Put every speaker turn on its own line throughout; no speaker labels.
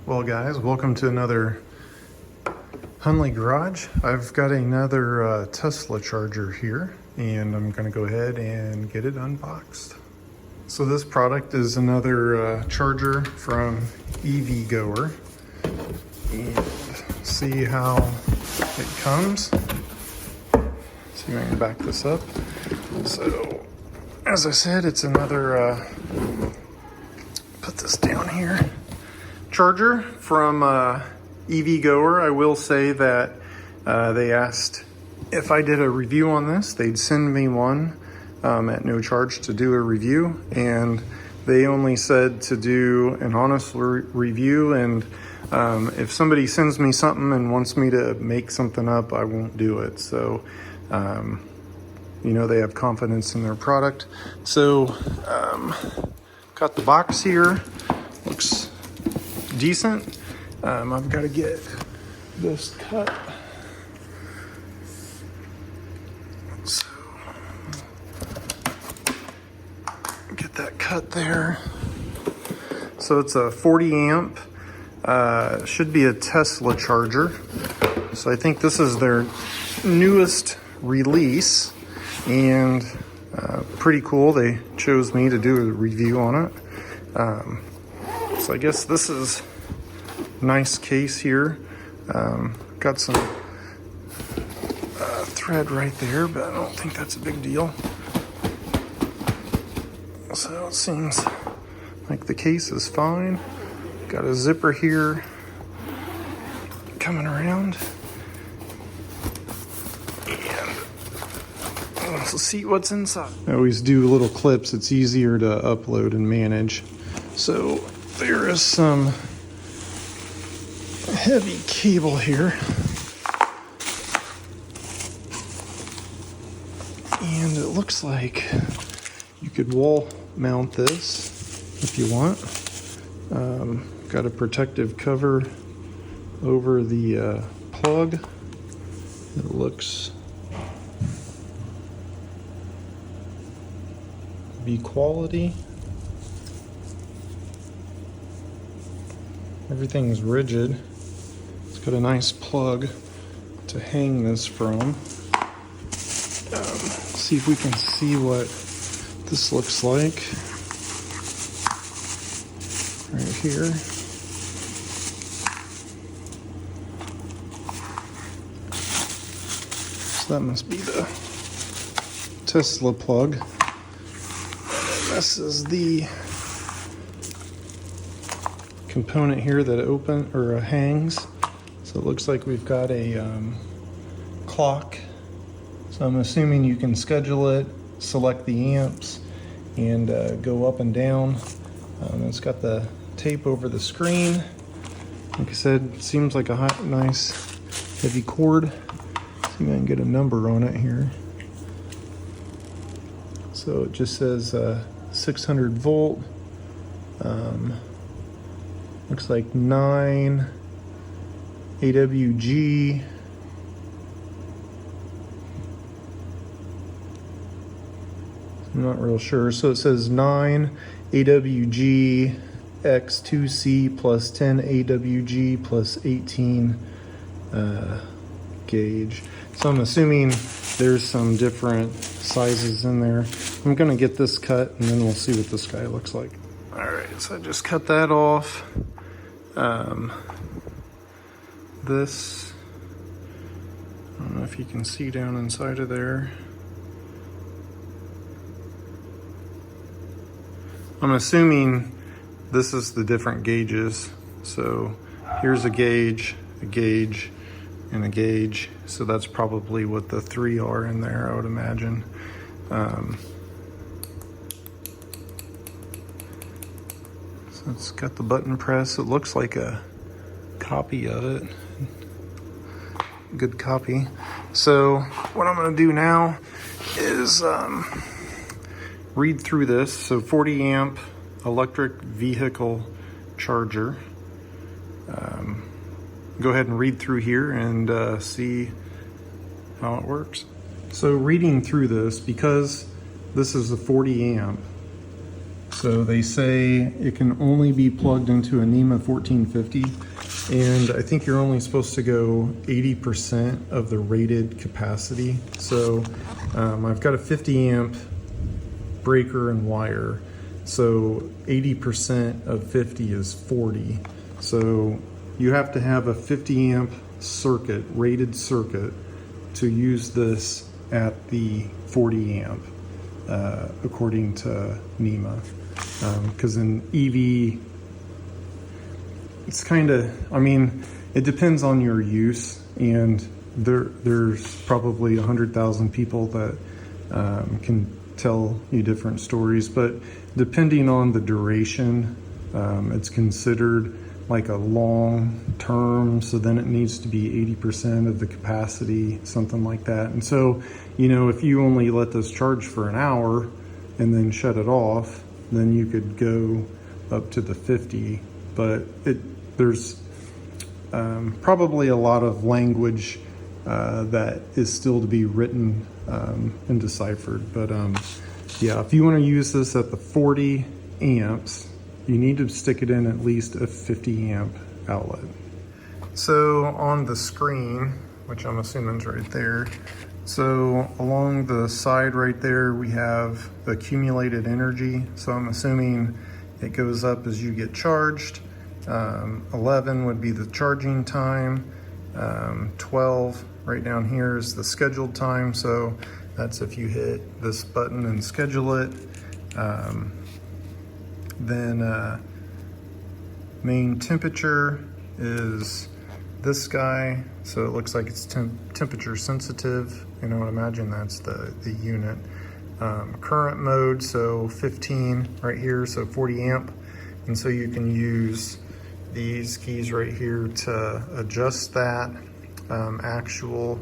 Well guys, welcome to another Hunley Garage. I've got another Tesla charger here and I'm going to go ahead and get it unboxed. So this product is another charger from EVGOER, and see how it comes. See if I can back this up. So as I said, it's another, put this down here, charger from EVGOER. I will say that they asked if I did a review on this, they'd send me one at no charge to do a review, and they only said to do an honest review, and if somebody sends me something and wants me to make something up, I won't do it. So you know, they have confidence in their product. So got the box here, looks decent. I've got to get this cut. So get that cut there. So it's a 40 amp, should be a Tesla charger. So I think this is their newest release, and pretty cool. They chose me to do a review on it. So I guess this is a nice case here. Got some thread right there, but I don't think that's a big deal. So it seems like the case is fine. Got a zipper here coming around. And let's see what's inside. I always do little clips. It's easier to upload and manage. So there is some heavy cable here. And it looks like you could wall mount this if you want. Got a protective cover over the plug. It looks be quality. Everything's rigid. It's got a nice plug to hang this from. See if we can see what this looks like right here. So that must be the Tesla plug. This is the component here that hangs. So it looks like we've got a clock. So I'm assuming you can schedule it, select the amps, and go up and down. It's got the tape over the screen. Like I said, it seems like a nice heavy cord. See if I can get a number on it here. So it just says 600 volt. Looks like 9 AWG. I'm not real sure. So it says 9 AWG X2C plus 10 AWG plus 18 gauge. So I'm assuming there's some different sizes in there. I'm gonna get this cut and then we'll see what this guy looks like. All right, so I just cut that off. This, I don't know if you can see down inside of there. I'm assuming this is the different gauges. So here's a gauge, and a gauge. So that's probably what the three are in there, I would imagine. So it's got the button press. It looks like a copy of it. Good copy. So what I'm gonna do now is read through this. So 40 amp electric vehicle charger. Go ahead and read through here and see how it works. So reading through this, because this is a 40 amp, So they say it can only be plugged into a Nema 1450, and I think you're only supposed to go 80% of the rated capacity. So I've got a 50 amp breaker and wire, so 80% of 50 is 40. So you have to have a 50 amp circuit, rated circuit, to use this at the 40 amp, according to Nema. Because in EV, it's kind of, I mean, it depends on your use, and there's probably 100,000 people that can tell you different stories, but depending on the duration, it's considered like a long term, so then it needs to be 80% of the capacity, something like that. And so, you know, if you only let this charge for an hour and then shut it off, then you could go up to the 50. But there's probably a lot of language that is still to be written and deciphered. But yeah, if you want to use this at the 40 amps, you need to stick it in at least a 50 amp outlet. So on the screen, which I'm assuming is right there, so along the side right there, we have accumulated energy. So I'm assuming it goes up as you get charged. 11 would be the charging time. 12 right down here is the scheduled time. So that's if you hit this button and schedule it. Then main temperature is this guy, so it looks like it's temperature sensitive. You know, I imagine that's the unit. Current mode, so 15 right here, so 40 amp. And so you can use these keys right here to adjust that. Actual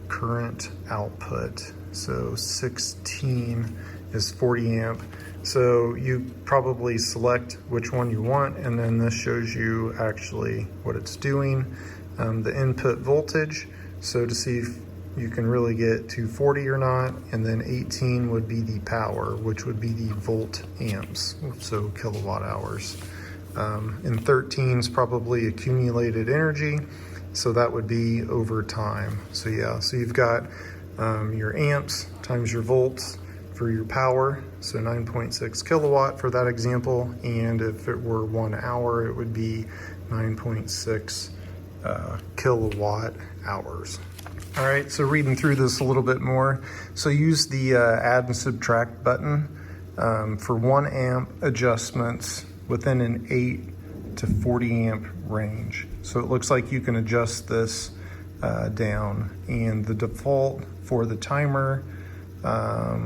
current output, so 16 is 40 amp. So you probably select which one you want, and then this shows you actually what it's doing. The input voltage, so to see if you can really get to 40 or not, and then 18 would be the power, which would be the volt amps, so kilowatt hours. And 13 is probably accumulated energy, so that would be over time. So yeah, so you've got your amps times your volts for your power, so 9.6 kilowatt for that example, and if it were 1 hour, it would be 9.6 kilowatt hours. All right, so reading through this a little bit more, so use the add and subtract button for 1 amp adjustments within an 8 to 40 amp range. So it looks like you can adjust this down, and the default for the timer,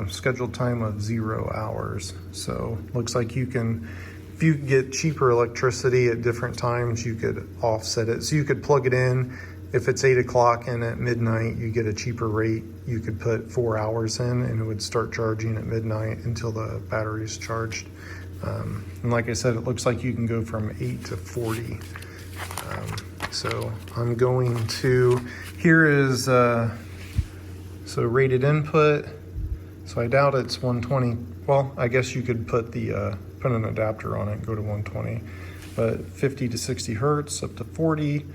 scheduled time of 0 hours. So looks like you can, if you get cheaper electricity at different times, you could offset it. So you could plug it in. If it's 8 o'clock and at midnight you get a cheaper rate, you could put 4 hours in and it would start charging at midnight until the battery's charged. And like I said, it looks like you can go from 8 to 40. So I'm going to, here is, so rated input. So I doubt it's 120. Well, I guess you could put the put an adapter on it and go to 120, but 50 to 60 hertz up to 40.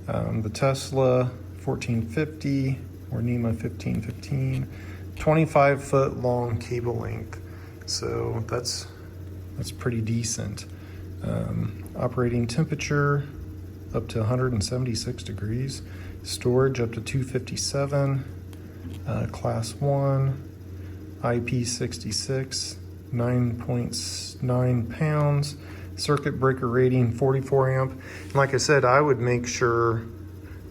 The Tesla 1450 or Nema 1515, 25-foot long cable length. So that's pretty decent. Operating temperature up to 176 degrees. Storage up to 257. Class 1. IP66, 9.9 pounds. Circuit breaker rating 44 amp. And like I said, I would make sure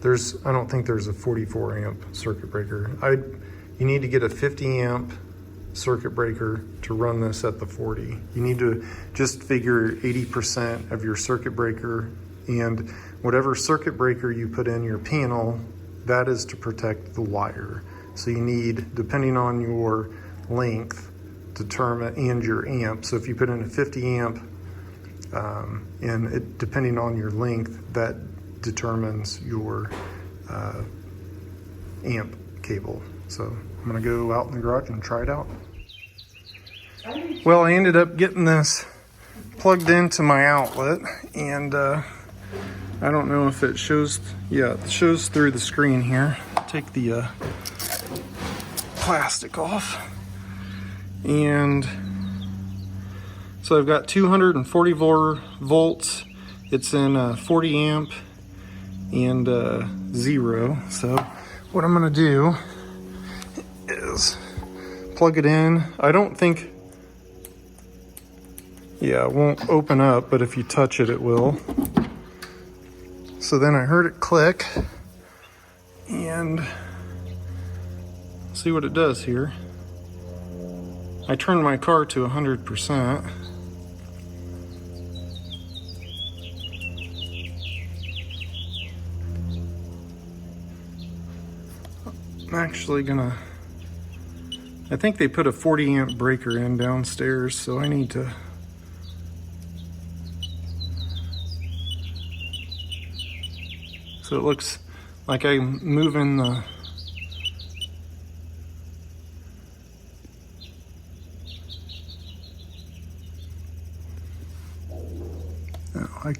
I don't think there's a 44 amp circuit breaker. You need to get a 50 amp circuit breaker to run this at the 40. You need to just figure 80% of your circuit breaker, and whatever circuit breaker you put in your panel, that is to protect the wire. So you need, depending on your length, determine, and your amp. So if you put in a 50 amp, and it, depending on your length, that determines your amp cable. So I'm gonna go out in the garage and try it out. Well, I ended up getting this plugged into my outlet, and I don't know if it shows. Yeah, it shows through the screen here. Take the plastic off, and so I've got 244 volts. It's in 40 amp and 0. So what I'm gonna do is plug it in. I don't think, yeah, it won't open up, but if you touch it, it will. So then I heard it click, and see what it does here. I turned my car to 100%. I'm actually gonna, I think they put a 40 amp breaker in downstairs, so I need to so it looks like I'm moving the I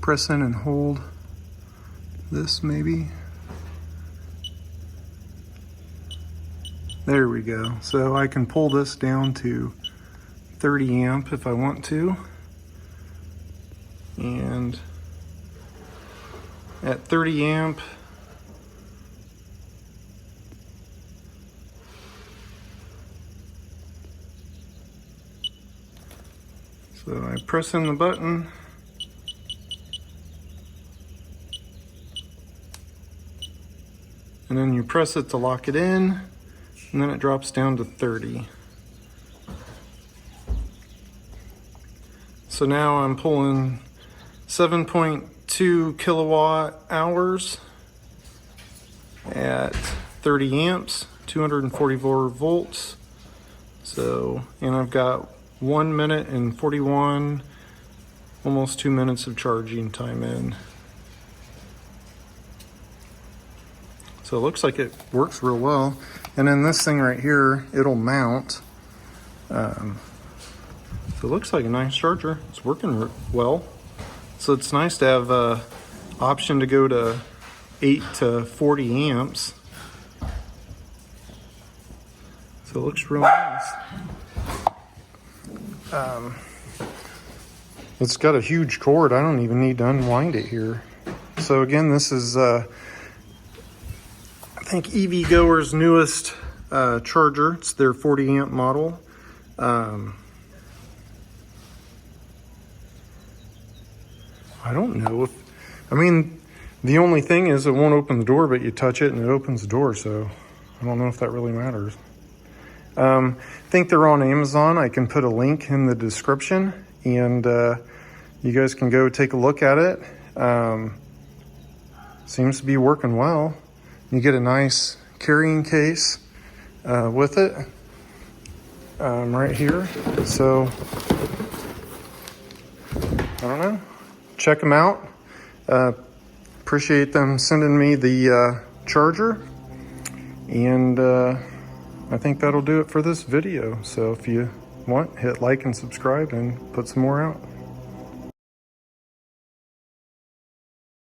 press in and hold this maybe. There we go. So I can pull this down to 30 amp if I want to. And at 30 amp, so I press in the button, and then you press it to lock it in, and then it drops down to 30. So now I'm pulling 7.2 kilowatt hours at 30 amps, 244 volts. So, and I've got 1 minute and 41, almost 2 minutes of charging time in. So it looks like it works real well. And then this thing right here, it'll mount. So it looks like a nice charger. It's working well. So it's nice to have an option to go to 8 to 40 amps. So it looks real nice. It's got a huge cord. I don't even need to unwind it here. So again, this is I think EVGOER's newest charger. It's their 40 amp model. I don't know if, I mean, the only thing is it won't open the door, but you touch it and it opens the door. So I don't know if that really matters. I think they're on Amazon. I can put a link in the description, and you guys can go take a look at it. Seems to be working well. You get a nice carrying case with it right here. So I don't know. Check them out. Appreciate them sending me the charger, and I think that'll do it for this video. So if you want, hit like and subscribe and put some more out.